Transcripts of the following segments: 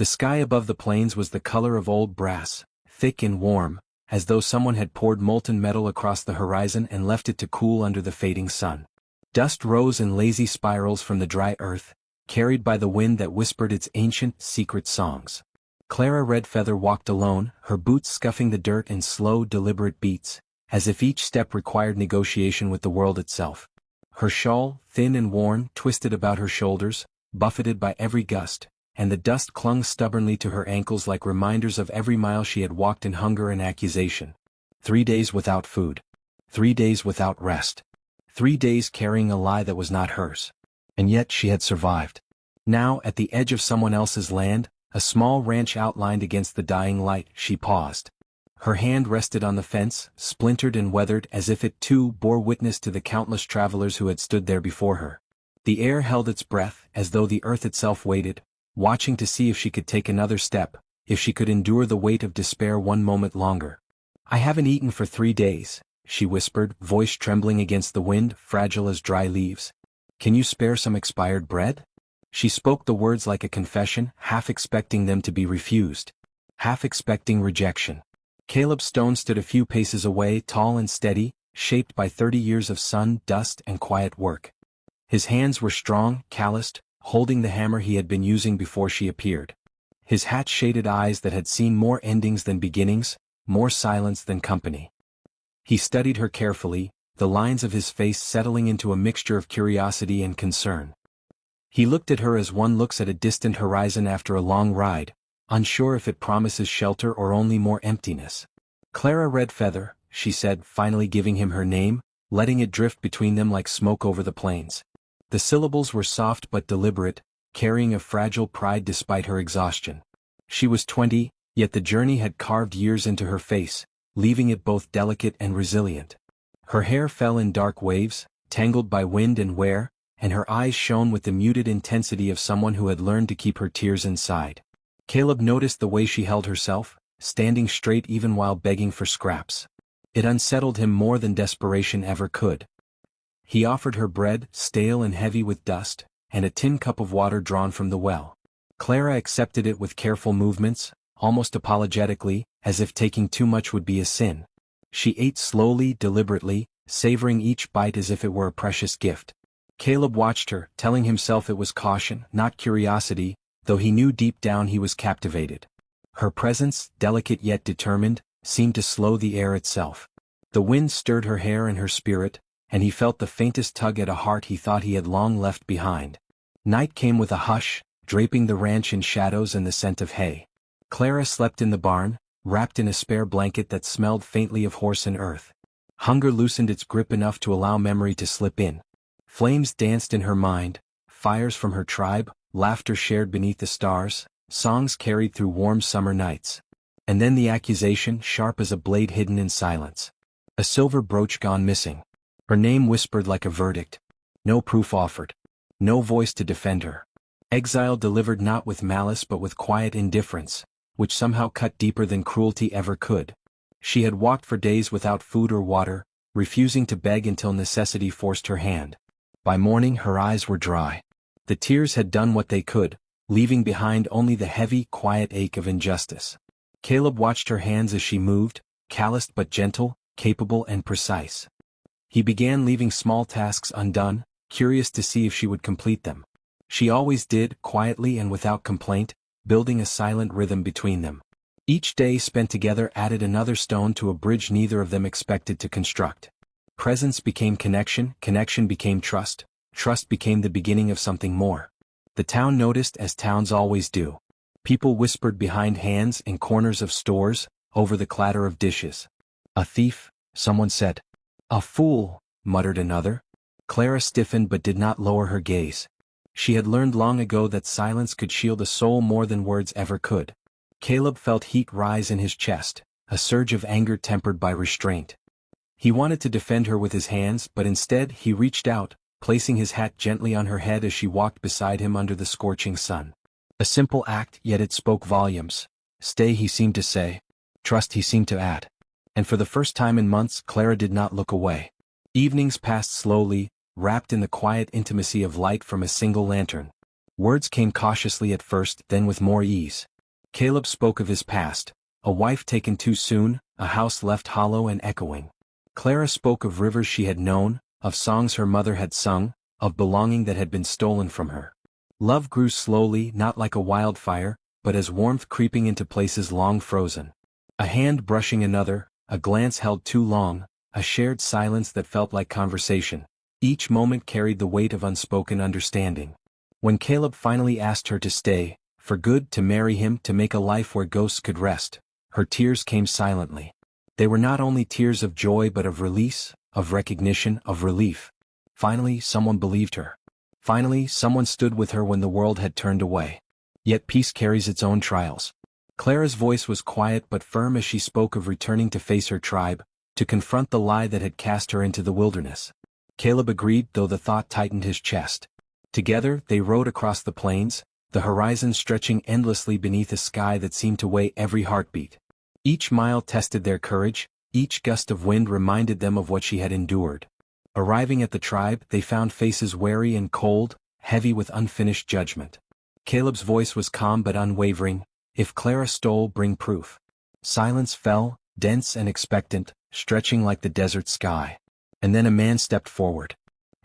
The sky above the plains was the color of old brass, thick and warm, as though someone had poured molten metal across the horizon and left it to cool under the fading sun. Dust rose in lazy spirals from the dry earth, carried by the wind that whispered its ancient, secret songs. Clara Redfeather walked alone, her boots scuffing the dirt in slow, deliberate beats, as if each step required negotiation with the world itself. Her shawl, thin and worn, twisted about her shoulders, buffeted by every gust, and the dust clung stubbornly to her ankles like reminders of every mile she had walked in hunger and accusation. 3 days without food. 3 days without rest. 3 days carrying a lie that was not hers. And yet she had survived. Now, at the edge of someone else's land, a small ranch outlined against the dying light, she paused. Her hand rested on the fence, splintered and weathered as if it too bore witness to the countless travelers who had stood there before her. The air held its breath, as though the earth itself waited, watching to see if she could take another step, if she could endure the weight of despair one moment longer. "I haven't eaten for 3 days, she whispered, voice trembling against the wind, fragile as dry leaves. "Can you spare some expired bread?" She spoke the words like a confession, half expecting them to be refused. Half expecting rejection. Caleb Stone stood a few paces away, tall and steady, shaped by 30 years of sun, dust, and quiet work. His hands were strong, calloused, holding the hammer he had been using before she appeared. His hat-shaded eyes that had seen more endings than beginnings, more silence than company. He studied her carefully, the lines of his face settling into a mixture of curiosity and concern. He looked at her as one looks at a distant horizon after a long ride, unsure if it promises shelter or only more emptiness. "Clara Redfeather," she said, finally giving him her name, letting it drift between them like smoke over the plains. The syllables were soft but deliberate, carrying a fragile pride despite her exhaustion. She was 20, yet the journey had carved years into her face, leaving it both delicate and resilient. Her hair fell in dark waves, tangled by wind and wear, and her eyes shone with the muted intensity of someone who had learned to keep her tears inside. Caleb noticed the way she held herself, standing straight even while begging for scraps. It unsettled him more than desperation ever could. He offered her bread, stale and heavy with dust, and a tin cup of water drawn from the well. Clara accepted it with careful movements, almost apologetically, as if taking too much would be a sin. She ate slowly, deliberately, savoring each bite as if it were a precious gift. Caleb watched her, telling himself it was caution, not curiosity, though he knew deep down he was captivated. Her presence, delicate yet determined, seemed to slow the air itself. The wind stirred her hair and her spirit, and he felt the faintest tug at a heart he thought he had long left behind. Night came with a hush, draping the ranch in shadows and the scent of hay. Clara slept in the barn, wrapped in a spare blanket that smelled faintly of horse and earth. Hunger loosened its grip enough to allow memory to slip in. Flames danced in her mind, fires from her tribe, laughter shared beneath the stars, songs carried through warm summer nights. And then the accusation, sharp as a blade hidden in silence. A silver brooch gone missing. Her name whispered like a verdict. No proof offered. No voice to defend her. Exile delivered not with malice but with quiet indifference, which somehow cut deeper than cruelty ever could. She had walked for days without food or water, refusing to beg until necessity forced her hand. By morning her eyes were dry. The tears had done what they could, leaving behind only the heavy, quiet ache of injustice. Caleb watched her hands as she moved, calloused but gentle, capable and precise. He began leaving small tasks undone, curious to see if she would complete them. She always did, quietly and without complaint, building a silent rhythm between them. Each day spent together added another stone to a bridge neither of them expected to construct. Presence became connection, connection became trust, trust became the beginning of something more. The town noticed as towns always do. People whispered behind hands in corners of stores, over the clatter of dishes. "A thief," someone said. "A fool," muttered another. Clara stiffened but did not lower her gaze. She had learned long ago that silence could shield a soul more than words ever could. Caleb felt heat rise in his chest, a surge of anger tempered by restraint. He wanted to defend her with his hands, but instead he reached out, placing his hat gently on her head as she walked beside him under the scorching sun. A simple act, yet it spoke volumes. Stay, he seemed to say. Trust, he seemed to add. And for the first time in months Clara did not look away. Evenings passed slowly, wrapped in the quiet intimacy of light from a single lantern. Words came cautiously at first, then with more ease. Caleb spoke of his past, a wife taken too soon, a house left hollow and echoing. Clara spoke of rivers she had known, of songs her mother had sung, of belonging that had been stolen from her. Love grew slowly, not like a wildfire, but as warmth creeping into places long frozen. A hand brushing another, a glance held too long, a shared silence that felt like conversation. Each moment carried the weight of unspoken understanding. When Caleb finally asked her to stay, for good, to marry him, to make a life where ghosts could rest, her tears came silently. They were not only tears of joy but of release, of recognition, of relief. Finally, someone believed her. Finally, someone stood with her when the world had turned away. Yet peace carries its own trials. Clara's voice was quiet but firm as she spoke of returning to face her tribe, to confront the lie that had cast her into the wilderness. Caleb agreed, though the thought tightened his chest. Together, they rode across the plains, the horizon stretching endlessly beneath a sky that seemed to weigh every heartbeat. Each mile tested their courage, each gust of wind reminded them of what she had endured. Arriving at the tribe, they found faces wary and cold, heavy with unfinished judgment. Caleb's voice was calm but unwavering. If Clara stole, bring proof. Silence fell, dense and expectant, stretching like the desert sky. And then a man stepped forward.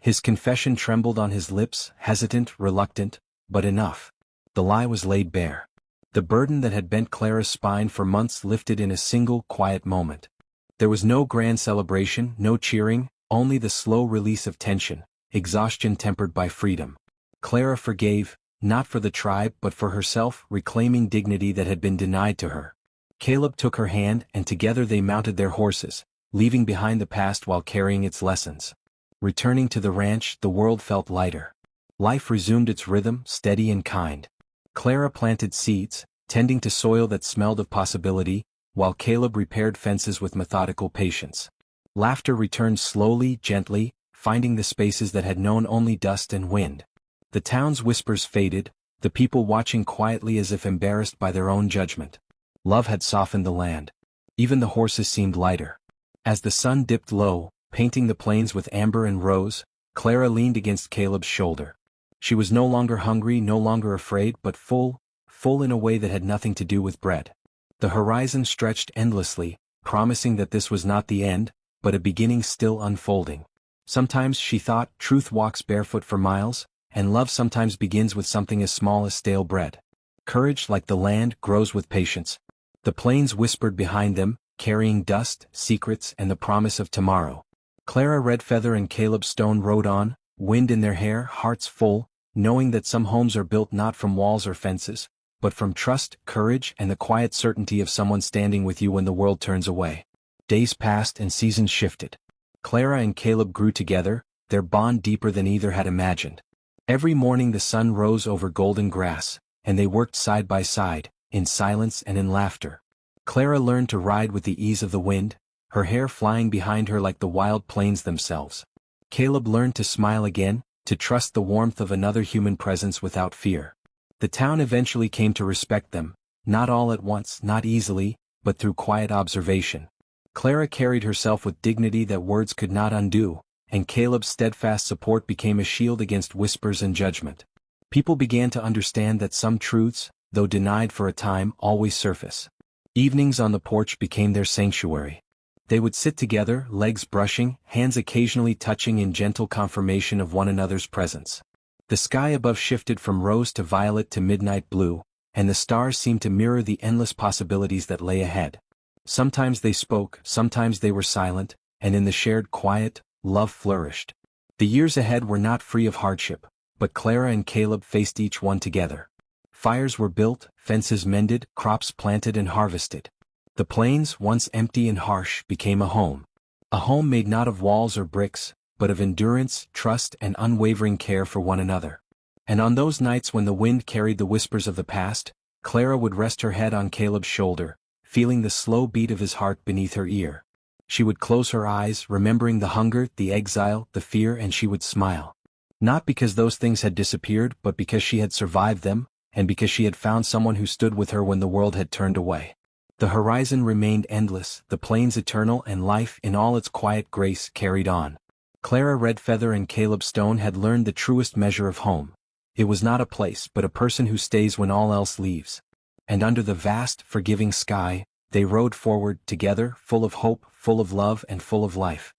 His confession trembled on his lips, hesitant, reluctant, but enough. The lie was laid bare. The burden that had bent Clara's spine for months lifted in a single, quiet moment. There was no grand celebration, no cheering, only the slow release of tension, exhaustion tempered by freedom. Clara forgave, not for the tribe but for herself, reclaiming dignity that had been denied to her. Caleb took her hand, and together they mounted their horses, leaving behind the past while carrying its lessons. Returning to the ranch, the world felt lighter. Life resumed its rhythm, steady and kind. Clara planted seeds, tending to soil that smelled of possibility, while Caleb repaired fences with methodical patience. Laughter returned slowly, gently, finding the spaces that had known only dust and wind. The town's whispers faded, the people watching quietly as if embarrassed by their own judgment. Love had softened the land. Even the horses seemed lighter. As the sun dipped low, painting the plains with amber and rose, Clara leaned against Caleb's shoulder. She was no longer hungry, no longer afraid, but full in a way that had nothing to do with bread. The horizon stretched endlessly, promising that this was not the end, but a beginning still unfolding. Sometimes, she thought, truth walks barefoot for miles, and love sometimes begins with something as small as stale bread. Courage, like the land, grows with patience. The plains whispered behind them, carrying dust, secrets, and the promise of tomorrow. Clara Redfeather and Caleb Stone rode on, wind in their hair, hearts full, knowing that some homes are built not from walls or fences, but from trust, courage, and the quiet certainty of someone standing with you when the world turns away. Days passed and seasons shifted. Clara and Caleb grew together, their bond deeper than either had imagined. Every morning the sun rose over golden grass, and they worked side by side, in silence and in laughter. Clara learned to ride with the ease of the wind, her hair flying behind her like the wild plains themselves. Caleb learned to smile again, to trust the warmth of another human presence without fear. The town eventually came to respect them, not all at once, not easily, but through quiet observation. Clara carried herself with dignity that words could not undo, and Caleb's steadfast support became a shield against whispers and judgment. People began to understand that some truths, though denied for a time, always surface. Evenings on the porch became their sanctuary. They would sit together, legs brushing, hands occasionally touching in gentle confirmation of one another's presence. The sky above shifted from rose to violet to midnight blue, and the stars seemed to mirror the endless possibilities that lay ahead. Sometimes they spoke, sometimes they were silent, and in the shared quiet, love flourished. The years ahead were not free of hardship, but Clara and Caleb faced each one together. Fires were built, fences mended, crops planted and harvested. The plains, once empty and harsh, became a home. A home made not of walls or bricks, but of endurance, trust, and unwavering care for one another. And on those nights when the wind carried the whispers of the past, Clara would rest her head on Caleb's shoulder, feeling the slow beat of his heart beneath her ear. She would close her eyes, remembering the hunger, the exile, the fear, and she would smile. Not because those things had disappeared, but because she had survived them, and because she had found someone who stood with her when the world had turned away. The horizon remained endless, the plains eternal, and life, in all its quiet grace, carried on. Clara Redfeather and Caleb Stone had learned the truest measure of home. It was not a place but a person who stays when all else leaves. And under the vast, forgiving sky, they rode forward together, full of hope, full of love and full of life.